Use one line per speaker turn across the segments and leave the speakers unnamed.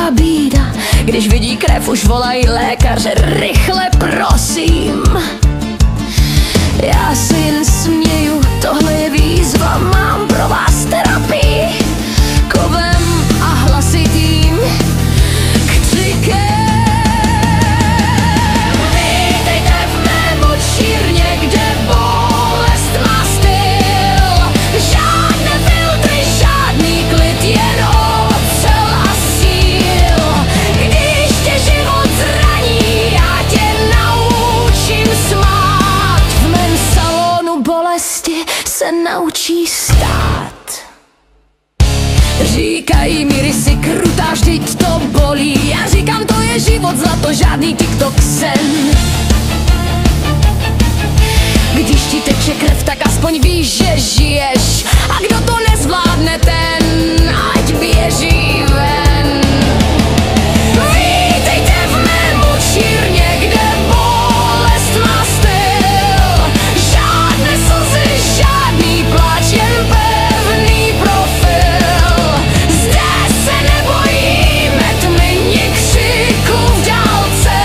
velká bída. Když vidí krev, už volají lékaře, rychle prosím. Já se jen směju, tohle je výzva, mám pro vás terapii. Kovem a hlasitým křikem. Vítejte v mé močírně, kde bolest má styl. Žádné filtry, žádný klid, jen ocel a síl. Když tě život zraní, já tě naučím smát. V mém salonu bolesti se naučí stát. Říkají mi rysy krutá, vždyť to bolí. Já říkám, to je život, zlato, žádný TikTok sen. Když ti teče krev, tak aspoň víš, že žiješ. A kdo to nezvládne, ten ať běží ven. Vítejte v mé močírně, kde bolest má styl. Žádné slzy, žádný pláč, jen pevný profil. Zde se nebojíme tmy, ni křiku v dálce.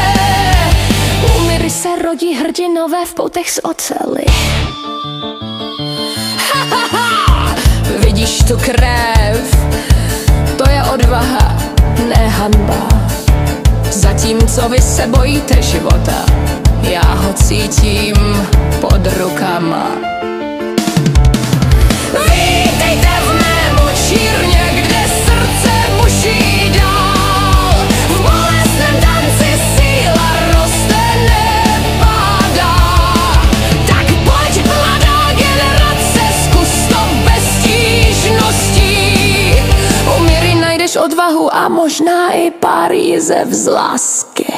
Úmyry se rodí hrdinové v poutech z oceli. Vidíš tu krev? To je odvaha, ne hanba. Zatímco vy se bojíte života, já ho cítím pod rukama. Vítejte v mé močírně, kde srdce buší dál. V bolestném tanci síla roste, nepadá. Tak pojď, mladá generace, zkus to bez stížností. Umíry najdeš odvahu a možná i pár jizev z lásky.